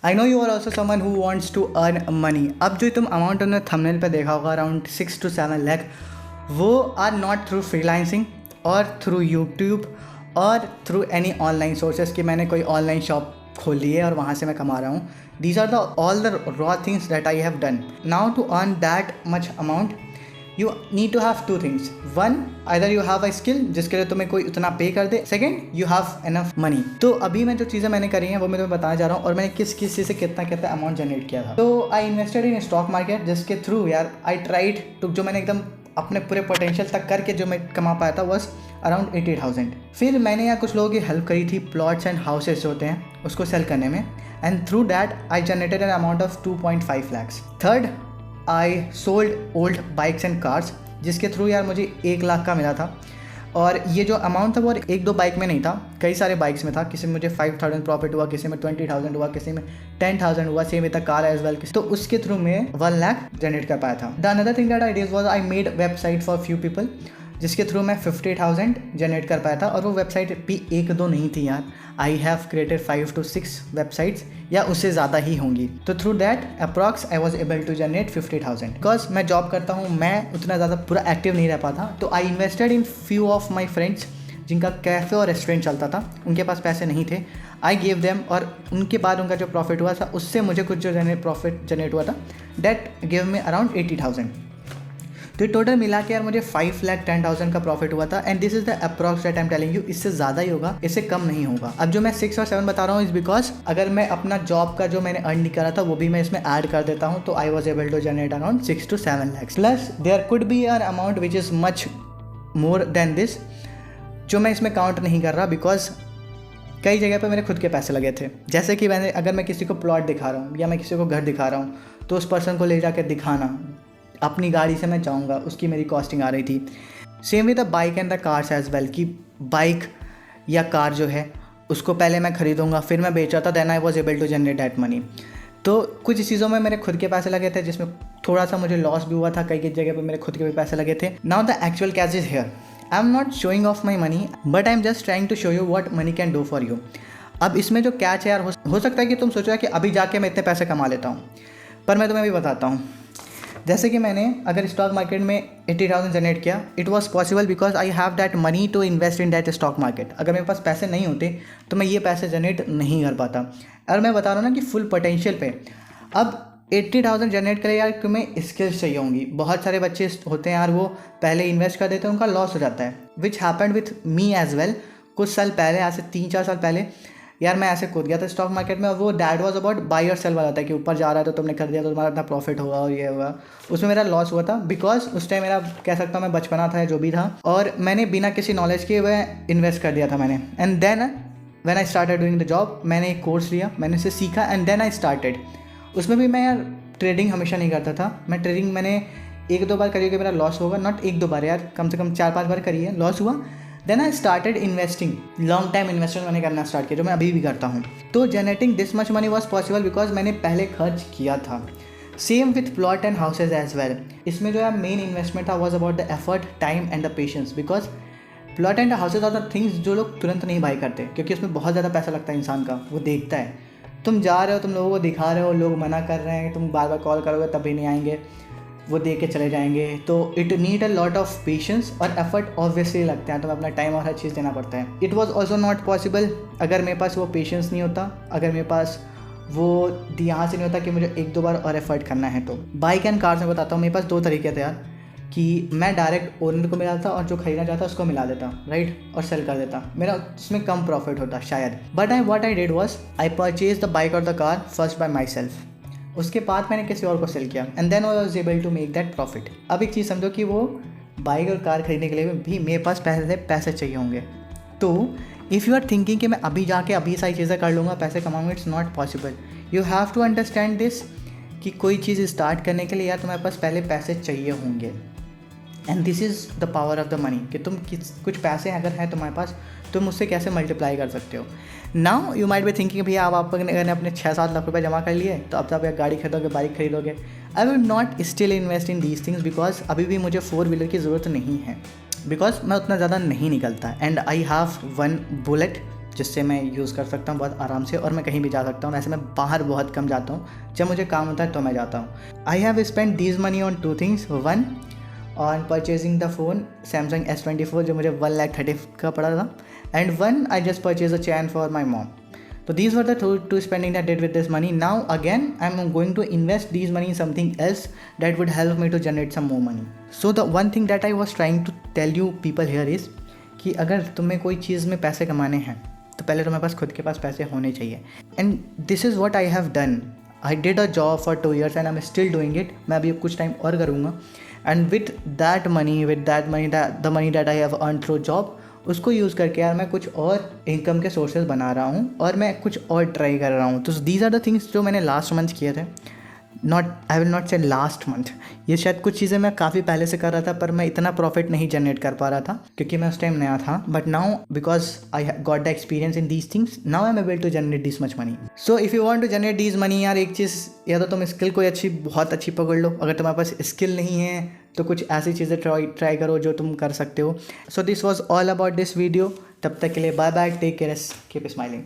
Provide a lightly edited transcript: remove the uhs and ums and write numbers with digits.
I know you are also someone who wants to earn money. अब जो तुम amount तुमने थंबनेल पे देखा होगा अराउंड 6 to 7 लाख, वो आर नॉट थ्रू फ्रीलांसिंग और थ्रू यूट्यूब और थ्रू एनी ऑनलाइन सोर्सेज कि मैंने कोई ऑनलाइन शॉप खोल ली है और वहाँ से मैं कमा रहा हूँ। These are the all the raw things that I have done. Now to earn that much amount you need to have two things. One, either you have a skill जिसके लिए तुम्हें कोई उतना पे कर दे. Second, you have enough money. तो अभी मैं जो चीज़ें मैंने करी हैं वो मैं तुम्हें बताना जा रहा हूँ और मैंने किस चीज़ से कितना अमाउंट जनरेट किया था। तो I invested in stock market जिसके थ्रू यार आई ट्राइड टू, जो मैंने एकदम अपने पूरे पोटेंशियल तक करके जो मैं कमा पाया था वॉज अराउंड 80,000। फिर मैंने यहाँ कुछ लोगों की हेल्प करी थी, प्लॉट्स एंड हाउसेस होते हैं उसको सेल करने में, and through that I generated an amount of 2.5 lakhs। Third, I sold old bikes and cars जिसके थ्रू यार मुझे 1 लाख का मिला था। और ये जो अमाउंट था वो 1-2 बाइक में नहीं था, कई सारे बाइक्स में था। किसी में मुझे 5,000 प्रॉफिट हुआ, किसी में 20,000 हुआ, किसी में 10,000 हुआ, same with the car as well. तो उसके थ्रू में 1 लाख जनरेट कर पाया था। The another thing that I did was I made website for few people जिसके थ्रू मैं 50,000 जनरेट कर पाया था। और वो वेबसाइट भी 1-2 नहीं थी यार, I have created 5 to 6 websites या उससे ज़्यादा ही होंगी। तो through that approx I was able to generate 50,000। Because मैं जॉब करता हूँ, मैं उतना ज़्यादा पूरा एक्टिव नहीं रह पाता, तो I invested in few of my friends जिनका कैफ़े और रेस्टोरेंट चलता था। उनके पास पैसे नहीं थे, आई गेव देम, और उनके बाद उनका जो प्रॉफिट हुआ था उससे मुझे कुछ जो प्रॉफिट जनरेट हुआ था दैट गिव मी अराउंड 80,000। तो टोटल मिला के यार मुझे 5,10,000 का प्रॉफिट हुआ था। And this is the approx that I am telling you, इससे ज़्यादा ही होगा, इससे कम नहीं होगा। अब जो मैं 6 और 7 बता रहा हूँ इज बिकॉज अगर मैं अपना जॉब का जो मैंने अर्न नहीं करा था वो भी मैं इसमें ऐड कर देता हूँ तो I was able to generate around 6 to 7 lakhs। Plus there could be an amount which is much more than this जो मैं इसमें काउंट नहीं कर रहा, बिकॉज कई जगह पे मेरे खुद के पैसे लगे थे। जैसे कि मैंने अगर मैं किसी को प्लॉट दिखा रहा हूँ या मैं किसी को घर दिखा रहा हूँ तो उस पर्सन को ले जाकर दिखाना, अपनी गाड़ी से मैं जाऊँगा, उसकी मेरी कॉस्टिंग आ रही थी। Same with the bike and the cars as well, कि बाइक या कार जो है उसको पहले मैं खरीदूँगा फिर मैं बेच रहा था, then I was able to generate that money. तो कुछ चीज़ों में मेरे खुद के पैसे लगे थे जिसमें थोड़ा सा मुझे लॉस भी हुआ था, कई जगह पर मेरे खुद के भी पैसे लगे थे। Now the actual catch is here, I am not showing off my money but I am just trying to show you what money can do for you. अब इसमें जो कैच है यार, हो सकता है कि तुम सोचो कि अभी जाके मैं इतने पैसे कमा लेता हूँ, पर मैं तुम्हें भी बताता हूँ। जैसे कि मैंने अगर स्टॉक मार्केट में 80,000 जनरेट किया, it was possible because I have that money to invest in that stock market. अगर मेरे पास पैसे नहीं होते तो मैं ये पैसे जनरेट नहीं कर पाता। और मैं बता रहा हूँ ना कि फुल पोटेंशियल पे। अब 80,000 जनरेट करें यार, तुम्हें स्किल्स चाहिए होंगी। बहुत सारे बच्चे होते हैं यार, वो पहले इन्वेस्ट कर देते हैं, उनका लॉस हो जाता है, which happened with me as well. कुछ साल पहले, आज से 3-4 साल पहले यार मैं ऐसे कूद गया था स्टॉक मार्केट में, और वो दैट वाज अबाउट बाई और सेल वाला था कि ऊपर जा रहा है तो तुमने कर दिया तो तुम्हारा इतना प्रॉफिट होगा और ये होगा। उसमें मेरा लॉस हुआ था बिकॉज उस टाइम मेरा कह सकता हूँ मैं बचपना था या जो भी था, और मैंने बिना किसी नॉलेज के वह इन्वेस्ट कर दिया था मैंने। And then when I started doing the job, मैंने एक कोर्स लिया, मैंने उसे सीखा, एंड देन आई स्टार्टेड। उसमें भी मैं यार ट्रेडिंग हमेशा नहीं करता था। मैं ट्रेडिंग मैंने 1-2 बार करी कि मेरा लॉस होगा, नॉट 1-2 बार यार, कम से कम 4-5 बार करी है, लॉस हुआ। Then I started investing, long time investment मैंने करना स्टार्ट किया, जो मैं अभी भी करता हूँ। तो generating this much money was possible because मैंने पहले खर्च किया था। Same with plot and houses as well. इसमें जो है मेन इन्वेस्टमेंट था was about the effort, time and the patience. Because plot and houses are the things जो लोग तुरंत नहीं बाई करते, क्योंकि उसमें बहुत ज़्यादा पैसा लगता है इंसान का, वो देखता है। तुम जा रहे हो, तुम लोगों को दिखा रहे हो, लोग मना कर रहे हैं, तुम बार बार कॉल करोगे तभी नहीं आएंगे, वो देख के चले जाएंगे। तो it need a lot of patience और एफर्ट ऑब्वियसली लगता है, तो अपना टाइम और हर चीज़ देना पड़ता है। It was also not possible अगर मेरे पास वो पेशेंस नहीं होता, अगर मेरे पास वो ध्यान से नहीं होता कि मुझे 1-2 बार और एफर्ट करना है। तो बाइक एंड कार्स में बताता हूँ, मेरे पास 2 तरीके थे यार, कि मैं डायरेक्ट ओनर को मिला था और जो खरीदना चाहता उसको मिला देता, राइट, और सेल कर देता। मेरा उसमें कम प्रॉफिट होता शायद, but what I did was I purchase the bike और the car first by myself. उसके बाद मैंने किसी और को सेल किया, and then I was able to make that profit. अब एक चीज़ समझो कि वो बाइक और कार खरीदने के लिए भी मेरे पास पैसे चाहिए होंगे। तो इफ़ यू आर थिंकिंग कि मैं अभी जाके अभी सारी चीज़ें कर लूँगा, पैसे कमाऊँगा, it's not possible. You have to understand this कि कोई चीज़ स्टार्ट करने के लिए यार तुम्हारे पास पहले पैसे चाहिए होंगे। And this is the power of the money, कि तुम कुछ पैसे अगर हैं तुम्हारे पास, तुम उससे कैसे मल्टीप्लाई कर सकते हो। Now you might be thinking भैया अब आपने अपने 6-7 लाख रुपए जमा कर लिए तो अब आप गाड़ी खरीदोगे, बाइक खरीदोगे। I will not still invest in these things because अभी भी मुझे 4 व्हीलर की ज़रूरत नहीं है, बिकॉज मैं उतना ज़्यादा नहीं निकलता, एंड आई हैव 1 बुलेट जिससे मैं यूज़ कर सकता हूँ बहुत आराम से और मैं कहीं भी जा सकता हूँ। वैसे मैं बाहर बहुत कम जाता हूँ, जब मुझे काम होता है तो मैं जाता हूँ। I have spend these money on 2 things. One, on purchasing the phone Samsung S24 जो मुझे 1,30,000 का पड़ा था, and one I just purchase a chain for my mom. So these were the two spending that I did with this money. Now again, I'm going to invest these money in something else that would help me to generate some more money. So the one thing that I was trying to tell you people here is कि अगर तुम्हें कोई चीज़ में पैसे कमाने हैं तो पहले तुम्हारे पास खुद के पास पैसे होने चाहिए। And this is what I have done. I did a job for 2 years and I am still doing it. मैं अभी कुछ टाइम और करूँगा, and with that money the money that I have earn through job, उसको use करके यार मैं कुछ और इनकम के सोर्सेज बना रहा हूँ और मैं कुछ और ट्राई कर रहा हूँ। तो दीज आर द थिंग्स जो मैंने लास्ट मंथ किए थे। आई विल नॉट से लास्ट मंथ, ये शायद कुछ चीज़ें मैं काफ़ी पहले से कर रहा था पर मैं इतना प्रॉफिट नहीं जनरेट कर पा रहा था क्योंकि मैं उस टाइम नया था। But now because I got the experience in these things, now I am able to generate this much money. So if you want to generate this money, यार एक चीज़ या तो तुम स्किल कोई बहुत अच्छी पकड़ लो। अगर तुम्हारे पास स्किल नहीं है तो कुछ ऐसी चीज़ें ट्राई करो जो तुम कर सकते हो। So this was all about this video. तब तक के लिए bye bye, take care, keep smiling.